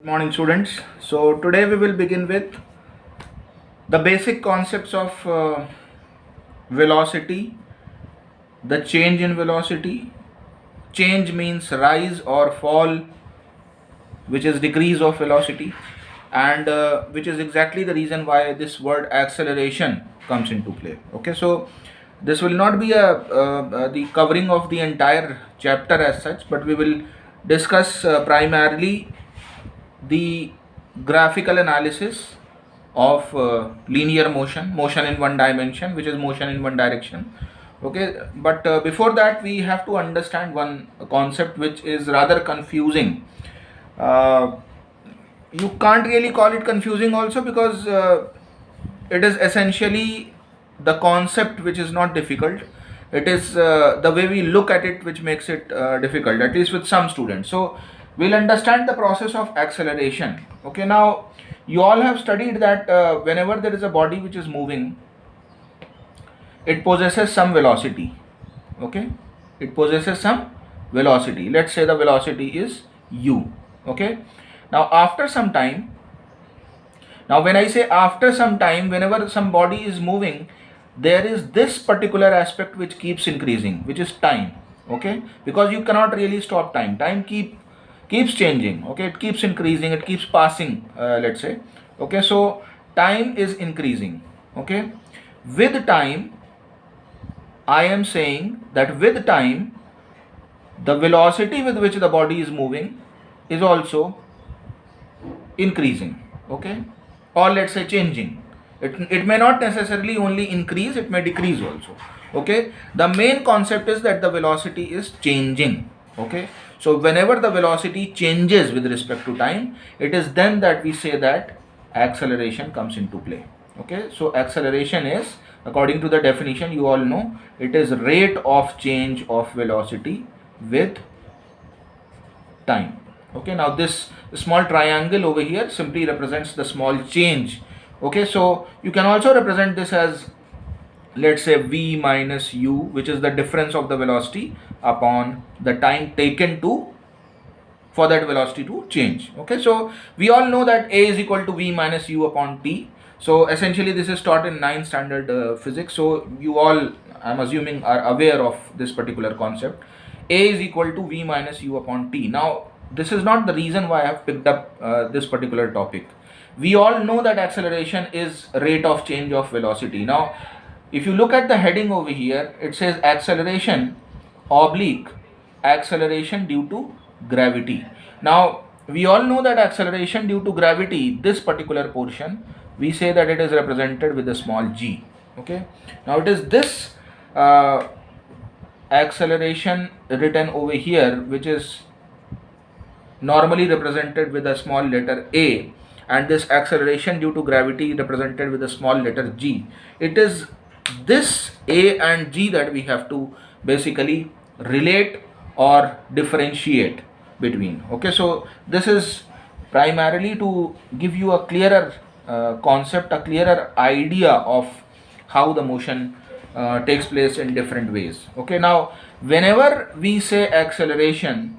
Morning, students. So today we will begin with the basic concepts of velocity, the change in velocity. Change means rise or fall, which is decrease of velocity, and which is exactly the reason why this word acceleration comes into play. Okay, so this will not be the covering of the entire chapter as such, but we will discuss primarily the graphical analysis of linear motion in one dimension, which is motion in one direction. Okay, but before that we have to understand one concept which is rather confusing. uh, you can't really call it confusing also, because it is essentially the concept which is not difficult. It is the way we look at it which makes it difficult, at least with some students. So we'll understand the process of acceleration. Okay, now you all have studied that whenever there is a body which is moving, it possesses some velocity. Okay, it possesses some velocity. Let's say the velocity is u. Okay, now after some time, now when I say after some time, whenever some body is moving, there is this particular aspect which keeps increasing, which is time. Okay, because you cannot really stop time keeps changing. Okay, it keeps increasing, it keeps passing, let's say. Okay, so time is increasing. Okay, with time, I am saying that with time, the velocity with which the body is moving is also increasing. Okay, or let's say changing. It may not necessarily only increase, it may decrease also. Okay, the main concept is that the velocity is changing. Okay, so whenever the velocity changes with respect to time, it is then that we say that acceleration comes into play. Okay, so acceleration is, according to the definition, you all know, it is rate of change of velocity with time. Okay, now this small triangle over here simply represents the small change. Okay, so you can also represent this as, let's say, v minus u, which is the difference of the velocity upon the time taken to for that velocity to change. Okay, so we all know that a is equal to v minus u upon t. So essentially this is taught in 9th standard physics, so you all, I'm assuming, are aware of this particular concept. A is equal to v minus u upon t. Now this is not the reason why I have picked up this particular topic. We all know that acceleration is rate of change of velocity. Now if you look at the heading over here, it says acceleration oblique acceleration due to gravity. Now we all know that acceleration due to gravity, this particular portion, we say that it is represented with a small g. Okay, now it is this acceleration written over here, which is normally represented with a small letter a, and this acceleration due to gravity represented with a small letter g. It is this a and g that we have to basically relate or differentiate between. Okay, so this is primarily to give you a clearer concept, a clearer idea of how the motion takes place in different ways. Okay, now whenever we say acceleration,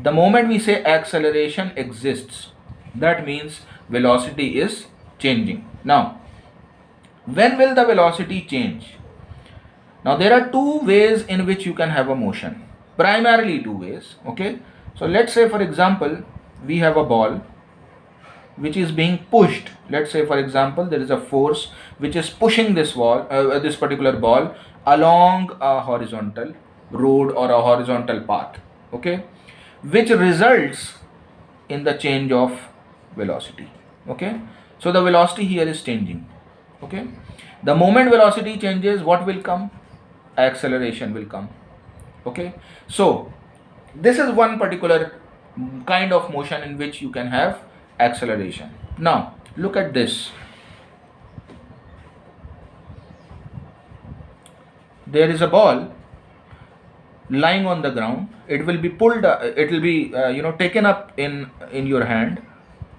the moment we say acceleration exists, that means velocity is changing. Now when will the velocity change? Now there are two ways in which you can have a motion, primarily two ways. Okay, so let's say, for example, we have a ball which is being pushed. Let's say, for example, there is a force which is pushing this particular ball along a horizontal road or a horizontal path. Okay, which results in the change of velocity. Okay, so the velocity here is changing. Okay, the moment velocity changes, what will come? Acceleration will come. Okay, so this is one particular kind of motion in which you can have acceleration. Now look at this. There is a ball lying on the ground. It will be pulled, it will be taken up in your hand,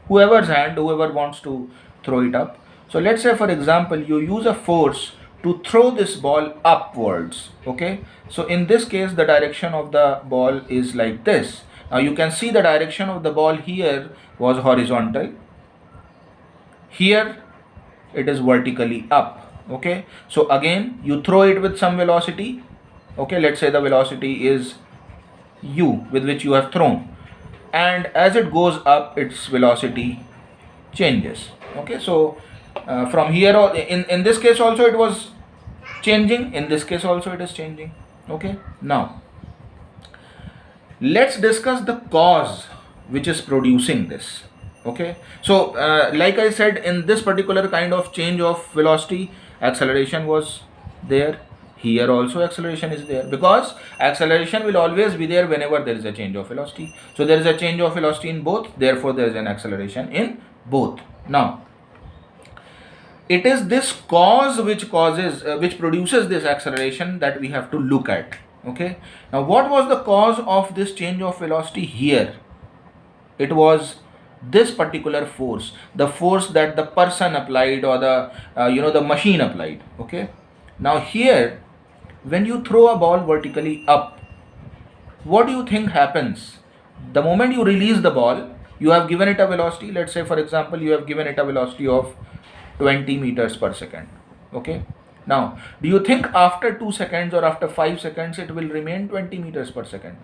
whoever's hand, whoever wants to throw it up. So let's say, for example, you use a force to throw this ball upwards. Okay, so in this case the direction of the ball is like this. Now you can see the direction of the ball here was horizontal. Here it is vertically up. Okay, so again you throw it with some velocity. Okay, let's say the velocity is u with which you have thrown, and as it goes up its velocity changes. Okay, so from here in this case also it was changing, in this case also it is changing. Okay, now let's discuss the cause which is producing this. Okay, so like I said, in this particular kind of change of velocity, acceleration was there. Here also acceleration is there, because acceleration will always be there whenever there is a change of velocity. So there is a change of velocity in both, therefore there is an acceleration in both. Now it is this cause which produces this acceleration that we have to look at. Okay, now what was the cause of this change of velocity here? It was this particular force, the force that the person applied, or the the machine applied. Okay, now here when you throw a ball vertically up, what do you think happens? The moment you release the ball, you have given it a velocity. Let's say, for example, you have given it a velocity of 20 meters per second. Okay, now do you think after 2 seconds or after 5 seconds it will remain 20 meters per second?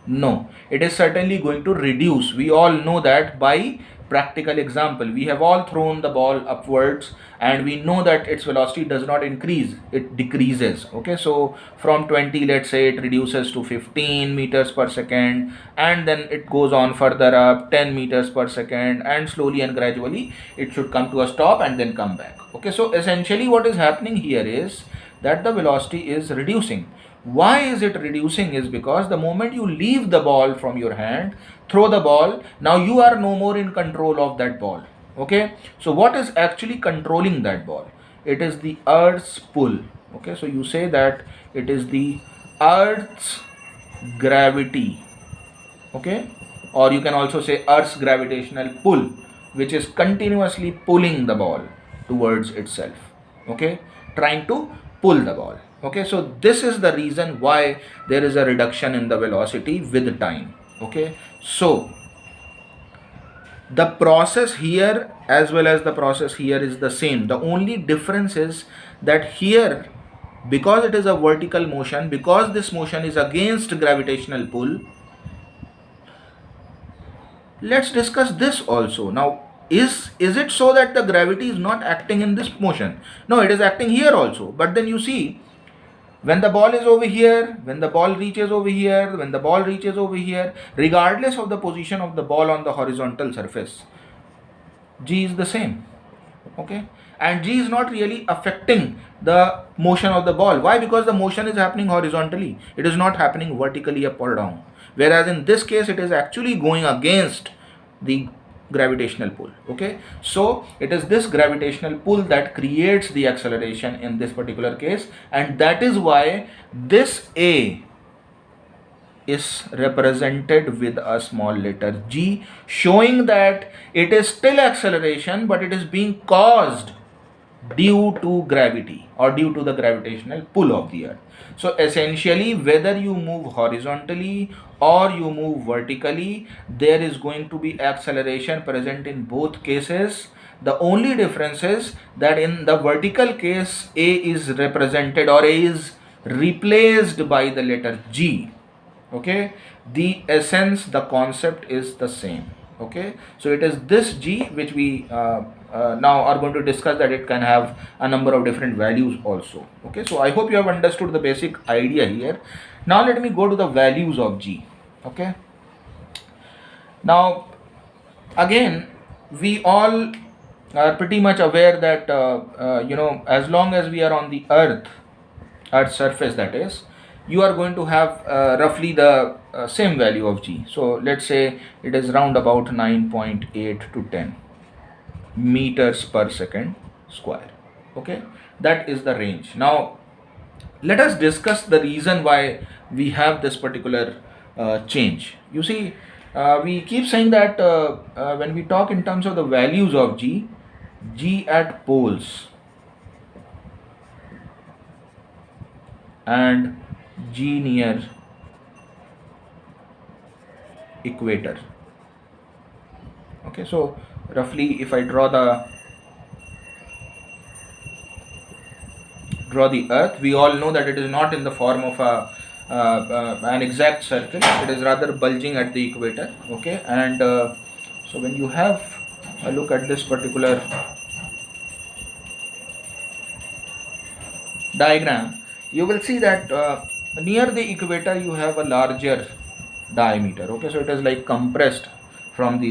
No, it is certainly going to reduce. We all know that by practical example. We have all thrown the ball upwards and we know that its velocity does not increase, it decreases. Okay, so from 20, let's say, it reduces to 15 meters per second, and then it goes on further up 10 meters per second, and slowly and gradually it should come to a stop and then come back. Okay, so essentially what is happening here is that the velocity is reducing. Why is it reducing? Is because the moment you leave the ball from your hand, throw the ball, now you are no more in control of that ball. Okay, so what is actually controlling that ball? It is the earth's pull. Okay, so you say that it is the earth's gravity. Okay, or you can also say earth's gravitational pull, which is continuously pulling the ball towards itself. Okay, trying to pull the ball. Okay, so this is the reason why there is a reduction in the velocity with time. Okay, so the process here as well as the process here is the same. The only difference is that here, because it is a vertical motion, because this motion is against gravitational pull, let's discuss this also. Now is it so that the gravity is not acting in this motion? No, it is acting here also. But then you see, when the ball is over here, when the ball reaches over here, when the ball reaches over here, regardless of the position of the ball on the horizontal surface, g is the same. Okay, and g is not really affecting the motion of the ball. Why? Because the motion is happening horizontally, it is not happening vertically up or down. Whereas in this case it is actually going against the gravitational pull. Okay, so it is this gravitational pull that creates the acceleration in this particular case, and that is why this a is represented with a small letter g, showing that it is still acceleration, but it is being caused due to gravity or due to the gravitational pull of the earth. So essentially, whether you move horizontally or you move vertically, there is going to be acceleration present in both cases. The only difference is that in the vertical case, a is represented, or a is replaced by the letter g. Okay, the essence, the concept is the same. Okay, so it is this g which we now are going to discuss, that it can have a number of different values also. Okay, so I hope you have understood the basic idea here. Now let me go to the values of g. Okay, now again, we all are pretty much aware that as long as we are on the earth's surface, that is, you are going to have roughly the same value of g. So let's say it is round about 9.8 to 10 meters per second square. Okay, that is the range. Now let us discuss the reason why we have this particular change. You see, we keep saying that when we talk in terms of the values of g, g at poles and g near equator. Okay, so roughly if I draw the earth, we all know that it is not in the form of an exact circle. It is rather bulging at the equator. Okay, and so when you have a look at this particular diagram, you will see that near the equator you have a larger diameter. Okay, so it is like compressed from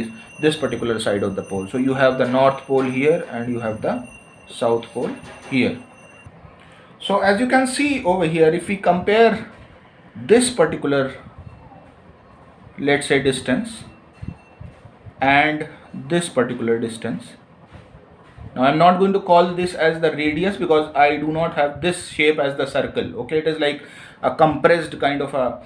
this particular side of the pole. So you have the north pole here and you have the south pole here. So as you can see over here, if we compare this particular, let's say, distance and this particular distance. Now I'm not going to call this as the radius because I do not have this shape as the circle. Okay, it is like a compressed kind of a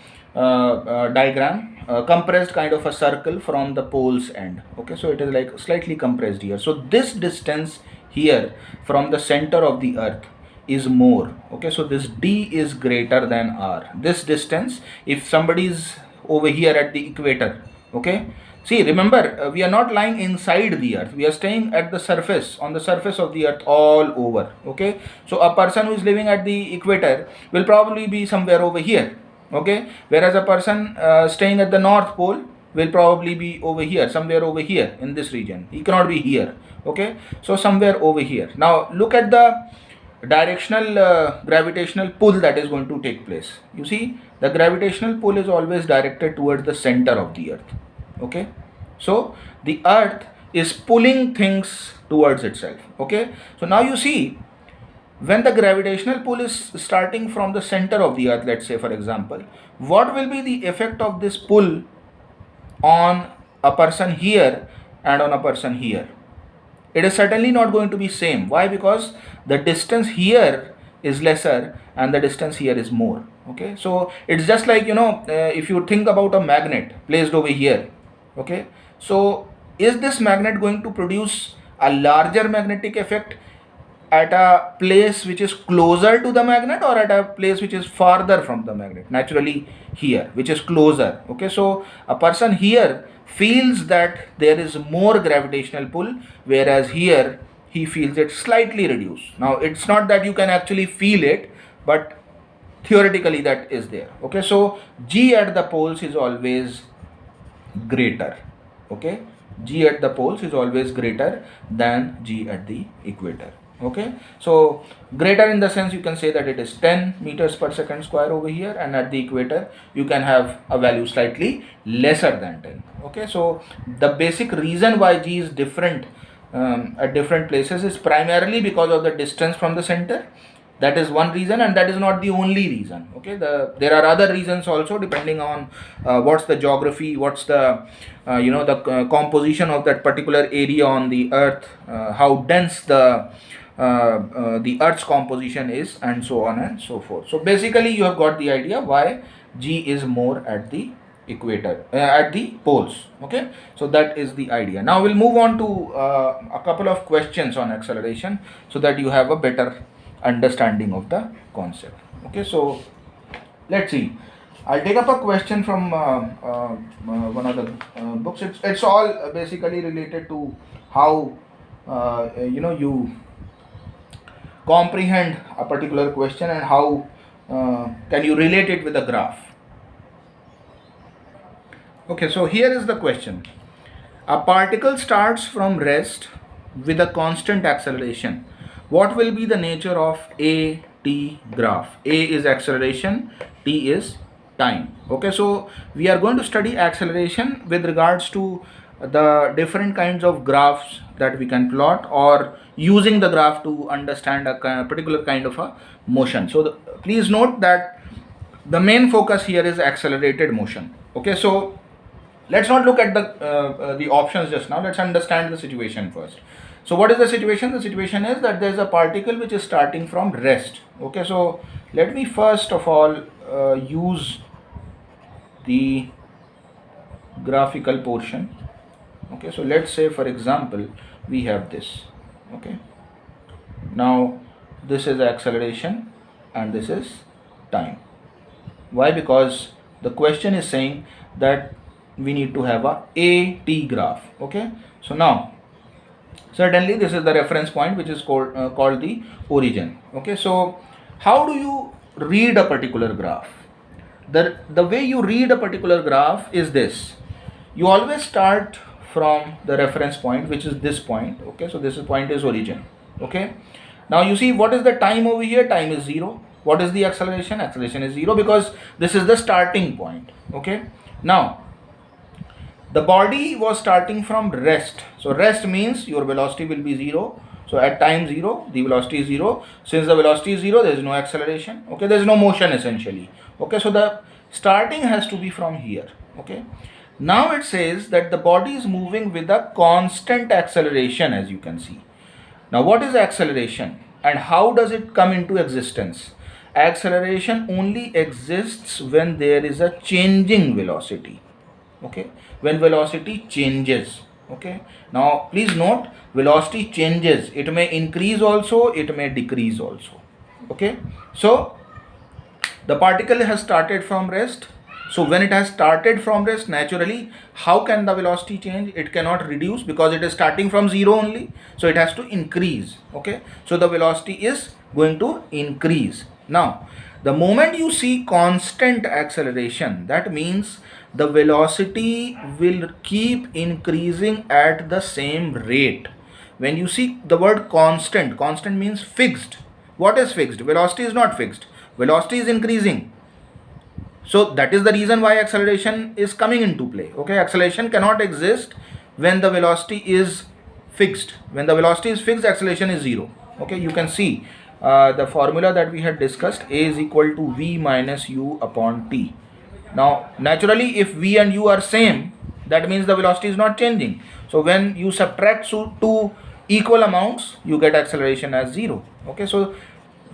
diagram, compressed kind of a circle from the pole's end. Okay, so it is like slightly compressed here. So this distance here from the center of the earth is more. Okay, so this d is greater than r. This distance, if somebody is over here at the equator, okay, see, remember, we are not lying inside the earth. We are staying at the surface, on the surface of the earth all over. Okay. So a person who is living at the equator will probably be somewhere over here. Okay. Whereas a person staying at the North Pole will probably be over here, somewhere over here in this region. He cannot be here. Okay. So somewhere over here. Now look at the directional gravitational pull that is going to take place. You see, the gravitational pull is always directed towards the center of the earth. Okay, so the earth is pulling things towards itself. Okay, so now you see, when the gravitational pull is starting from the center of the earth, let's say for example, what will be the effect of this pull on a person here and on a person here? It is certainly not going to be same. Why? Because the distance here is lesser and the distance here is more. Okay, so it's just like, if you think about a magnet placed over here. Okay, so is this magnet going to produce a larger magnetic effect at a place which is closer to the magnet or at a place which is farther from the magnet? Naturally here, which is closer. Okay, so a person here feels that there is more gravitational pull, whereas here he feels it slightly reduced. Now it's not that you can actually feel it, but theoretically that is there. Okay, so G at the poles is always greater. Okay, G at the poles is always greater than G at the equator. Okay, so greater in the sense you can say that it is 10 meters per second square over here, and at the equator you can have a value slightly lesser than 10. Okay, so the basic reason why G is different at different places is primarily because of the distance from the center. That is one reason, and that is not the only reason. Okay, there are other reasons also, depending on what's the geography, what's the composition of that particular area on the earth, how dense the earth's composition is, and so on and so forth. So basically you have got the idea why G is more at the equator, at the poles. Okay, so that is the idea. Now we'll move on to a couple of questions on acceleration so that you have a better understanding of the concept. Okay, so let's see. I'll take up a question from one of the books. It's all basically related to how you comprehend a particular question and how can you relate it with a graph. Okay, so here is the question. A particle starts from rest with a constant acceleration. What will be the nature of a t graph? A is acceleration, t is time. Okay, so we are going to study acceleration with regards to the different kinds of graphs that we can plot, or using the graph to understand a particular kind of a motion. So please note that the main focus here is accelerated motion. Okay, so let's not look at the options just now. Let's understand the situation first. So what is the situation? The situation is that there is a particle which is starting from rest. Okay, so let me first of all use the graphical portion. Okay, so let's say for example we have this. Okay, now this is acceleration and this is time. Why? Because the question is saying that we need to have a AT graph. Okay, so now certainly this is the reference point, which is called the origin. Okay, so how do you read a particular graph? The way you read a particular graph is this: you always start from the reference point, which is this point. Okay, so this point is origin. Okay, now you see, what is the time over here? Time is 0. What is the acceleration? Acceleration is 0, because this is the starting point. Okay, now the body was starting from rest. So rest means your velocity will be 0. So at time 0, the velocity is 0. Since the velocity is 0, there is no acceleration. Okay, there is no motion essentially. Okay, so the starting has to be from here. Okay, now it says that the body is moving with a constant acceleration, as you can see. Now what is acceleration and how does it come into existence? Acceleration only exists when there is a changing velocity. Okay, when velocity changes. Okay, now please note, velocity changes. It may increase also, it may decrease also. Okay, so the particle has started from rest. So when it has started from rest, naturally, how can the velocity change? It cannot reduce, because it is starting from 0 only. So it has to increase. Okay, so the velocity is going to increase. Now the moment you see constant acceleration, that means the velocity will keep increasing at the same rate. When you see the word constant, constant means fixed. What is fixed? Velocity is not fixed. Velocity is increasing. So that is the reason why acceleration is coming into play. Okay, acceleration cannot exist when the velocity is fixed. When the velocity is fixed, acceleration is 0. Okay, you can see the formula that we had discussed: A is equal to V minus U upon T. Now naturally, if V and U are same, that means the velocity is not changing. So when you subtract two equal amounts, you get acceleration as 0. Okay, so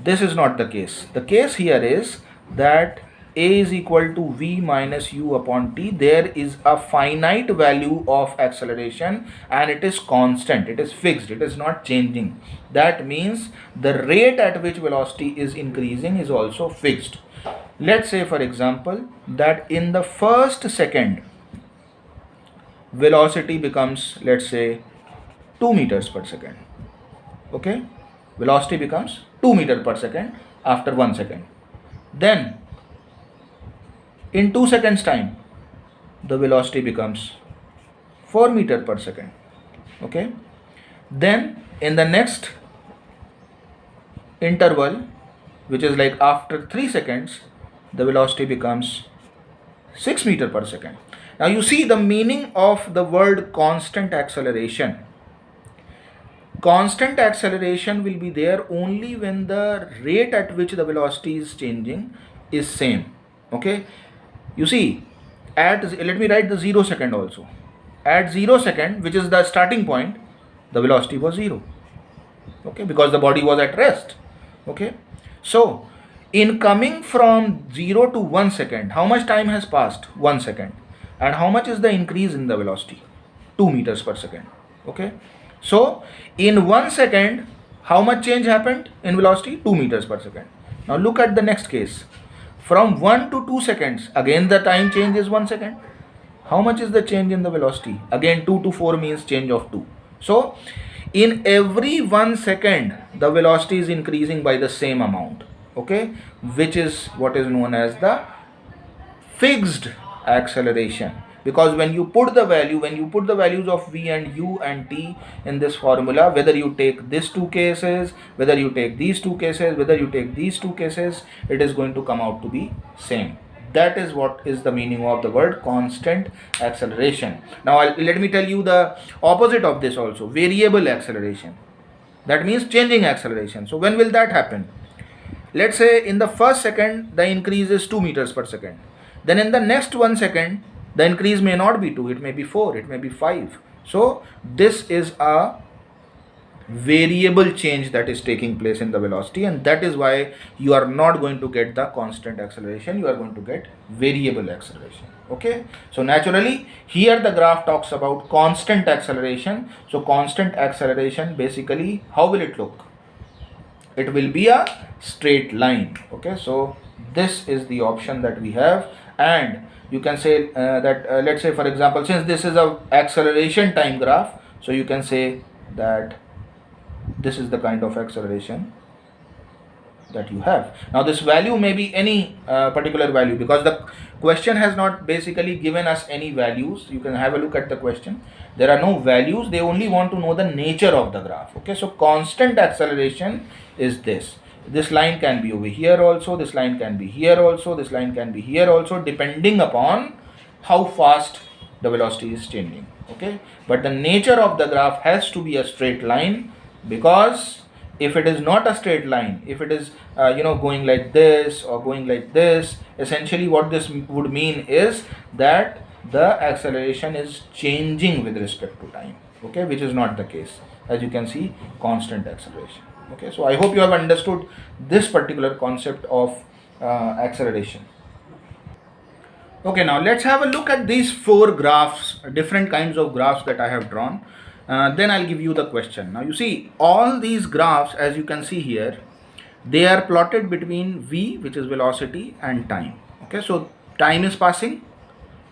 this is not the case. The case here is that A is equal to V minus U upon T. There is a finite value of acceleration and it is constant, it is fixed, it is not changing. That means the rate at which velocity is increasing is also fixed. Let's say, for example, that in the first second, velocity becomes, let's say, 2 meters per second. Okay, velocity becomes 2 meters per second after 1 second. Then in 2 seconds time, the velocity becomes 4 meters per second. Okay, then in the next interval, which is like after 3 seconds, the velocity becomes 6 meters per second. Now you see the meaning of the word constant acceleration. Constant acceleration will be there only when the rate at which the velocity is changing is same. Okay, you see, let me write the 0 second also. At 0 second, which is the starting point, the velocity was 0. Okay, because the body was at rest. Okay, so in coming from 0 to 1 second, how much time has passed? 1 second. And how much is the increase in the velocity? 2 meters per second. Okay, so in 1 second, how much change happened in velocity? 2 meters per second. Now look at the next case. From 1 to 2 seconds, again the time change is 1 second. How much is the change in the velocity? Again 2 to 4 means change of 2. So in every 1 second, the velocity is increasing by the same amount. Okay, which is what is known as the fixed acceleration. Because when you put the values of V and U and T in this formula, whether you take these two cases, whether you take these two cases, whether you take these two cases, it is going to come out to be same. That is what is the meaning of the word constant acceleration. Now let me tell you the opposite of this also: variable acceleration. That means changing acceleration. So when will that happen? Let's say in the first second, the increase is 2 meters per second. Then in the next 1 second, the increase may not be 2, it may be 4, it may be 5. So this is a variable change that is taking place in the velocity, and that is why you are not going to get the constant acceleration, you are going to get variable acceleration. Okay, so naturally here the graph talks about constant acceleration. So constant acceleration, basically how will it look? It will be a straight line. Okay, so this is the option that we have, and you can say that let's say for example, since this is a acceleration time graph, so you can say that this is the kind of acceleration that you have. Now this value may be any particular value, because the question has not basically given us any values. You can have a look at the question. There are no values, they only want to know the nature of the graph. Okay, so constant acceleration is this line can be over here also, this line can be here also, this line can be here also, depending upon how fast the velocity is changing. Okay, but the nature of the graph has to be a straight line, because if it is not a straight line, if it is going like this or going like this, essentially what this would mean is that the acceleration is changing with respect to time. Okay, which is not the case. As you can see, constant acceleration. Okay, so I hope you have understood this particular concept of acceleration. Okay, now let's have a look at these four graphs, different kinds of graphs that I have drawn. Then I'll give you the question. Now you see all these graphs, as you can see here, they are plotted between v, which is velocity, and time. Okay, so time is passing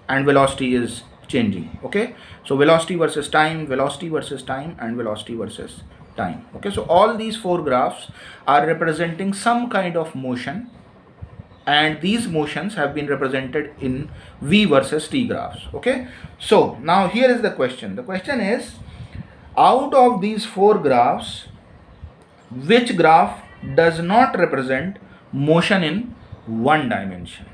and velocity is changing. Okay, so velocity versus time, velocity versus time, and velocity versus time. Okay, so all these four graphs are representing some kind of motion, and these motions have been represented in v versus t graphs. Okay, so now here is the question. The question is, out of these four graphs, which graph does not represent motion in one dimension?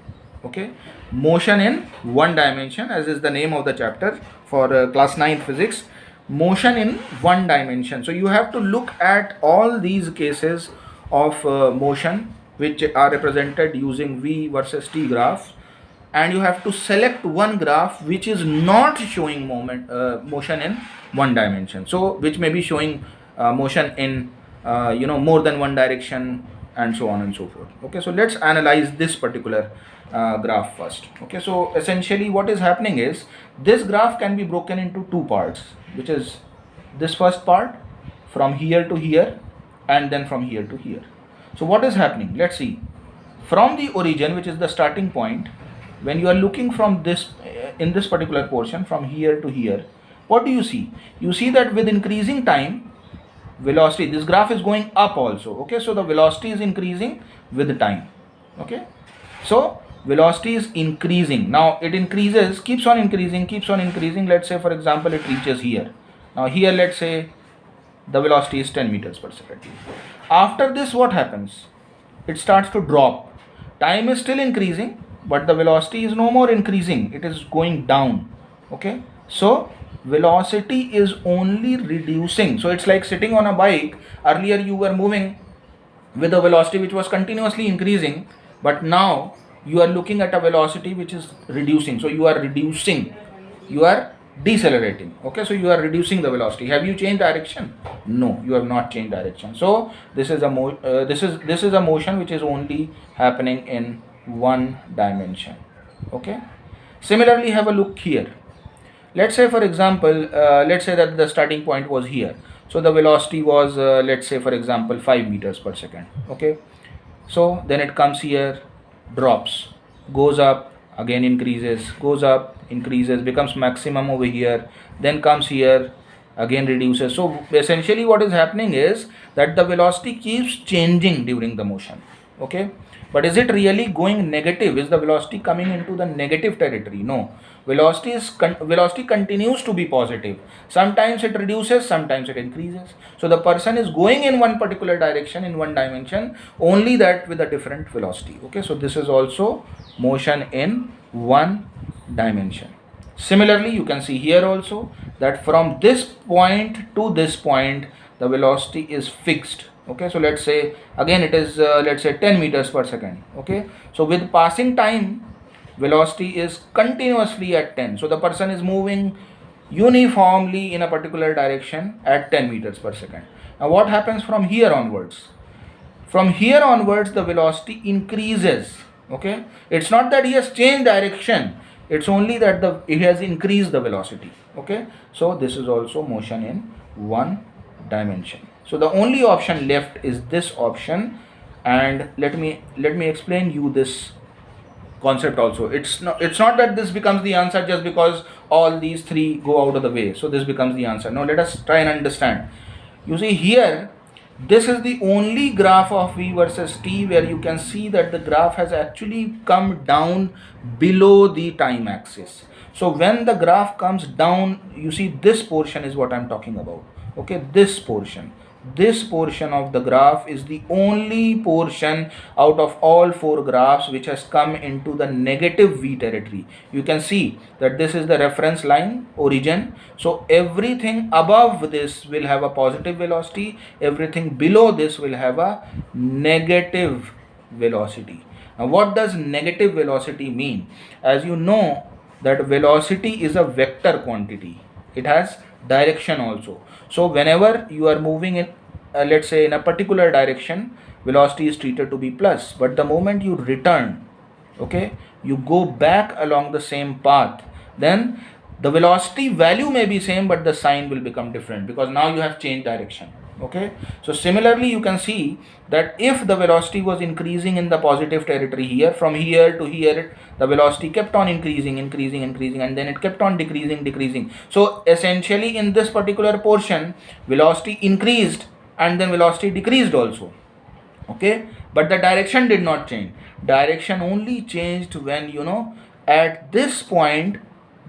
Okay, motion in one dimension, as is the name of the chapter for class 9 physics, motion in one dimension. So you have to look at all these cases of motion which are represented using v versus t graphs, and you have to select one graph which is not showing motion in one dimension, so which may be showing motion in more than one direction, and so on and so forth. Okay, so let's analyze this particular graph first. Okay, so essentially what is happening is, this graph can be broken into two parts, which is this first part from here to here, and then from here to here. So what is happening? Let's see. From the origin, which is the starting point, when you are looking from this in this particular portion from here to here, what do you see? You see that with increasing time, velocity, this graph is going up also. Okay, so the velocity is increasing with time. Okay, so velocity is increasing. Now it increases, keeps on increasing. Let's say for example it reaches here. Now here let's say the velocity is 10 meters per second. After this what happens? It starts to drop. Time is still increasing, but the velocity is no more increasing, it is going down. Okay, so velocity is only reducing. So it's like sitting on a bike. Earlier you were moving with a velocity which was continuously increasing, but now you are looking at a velocity which is reducing. So you are reducing, you are decelerating. Okay, so you are reducing the velocity. Have you changed direction? No, you have not changed direction. So this is a this is a motion which is only happening in one dimension. Okay, similarly have a look here. Let's say for example let's say that the starting point was here, so the velocity was let's say for example 5 meters per second. Okay, so then it comes here, drops, goes up, again increases, goes up, increases, becomes maximum over here, then comes here, again reduces. So essentially what is happening is that the velocity keeps changing during the motion. Okay, but is it really going negative? Is the velocity coming into the negative territory? No, velocity continues to be positive. Sometimes it reduces, sometimes it increases. So the person is going in one particular direction in one dimension, only that with a different velocity. Okay, so this is also motion in one dimension. Similarly you can see here also that from this point to this point the velocity is fixed. Okay, so let's say again it is let's say 10 meters per second. Okay, so with passing time velocity is continuously at 10. So the person is moving uniformly in a particular direction at 10 meters per second. Now what happens from here onwards? From here onwards the velocity increases. Okay, it's not that he has changed direction, it's only that he has increased the velocity. Okay, so this is also motion in one dimension. So the only option left is this option, and let me explain you this concept also. It's not that this becomes the answer just because all these three go out of the way, so this becomes the answer. No, let us try and understand. You see here, this is the only graph of v versus t where you can see that the graph has actually come down below the time axis. So when the graph comes down, you see this portion is what I'm talking about. Okay, this portion of the graph is the only portion out of all four graphs which has come into the negative v territory. You can see that this is the reference line origin, so everything above this will have a positive velocity, everything below this will have a negative velocity. Now what does negative velocity mean? As you know that velocity is a vector quantity, it has direction also. So whenever you are moving in, let's say in a particular direction, velocity is treated to be plus, but the moment you return, okay, you go back along the same path, then the velocity value may be same but the sign will become different because now you have changed direction. Okay, so similarly you can see that if the velocity was increasing in the positive territory here, from here to here the velocity kept on increasing, and then it kept on decreasing. So essentially in this particular portion, velocity increased and then velocity decreased also. Okay, but the direction did not change. Direction only changed when, at this point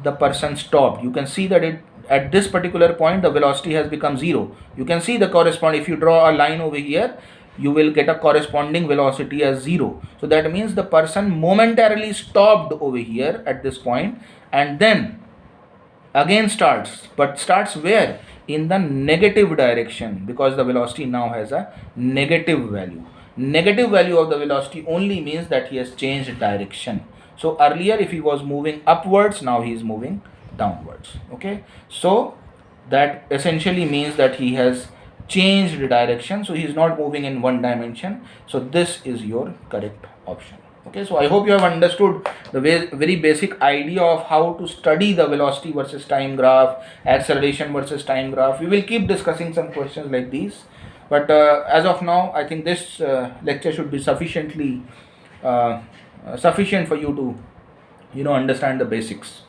the person stopped. You can see that at this particular point the velocity has become zero. You can see the corresponding, if you draw a line over here, you will get a corresponding velocity as zero. So that means the person momentarily stopped over here at this point and then again starts, but starts where? In the negative direction, because the velocity now has a negative value. Negative value of the velocity only means that he has changed direction. So earlier if he was moving upwards, now he is moving downwards. Okay, so that essentially means that he has changed direction, so he is not moving in one dimension. So this is your correct option. Okay, so I hope you have understood the very basic idea of how to study the velocity versus time graph, acceleration versus time graph. We will keep discussing some questions like these, but as of now I think this lecture should be sufficient for you to understand the basics.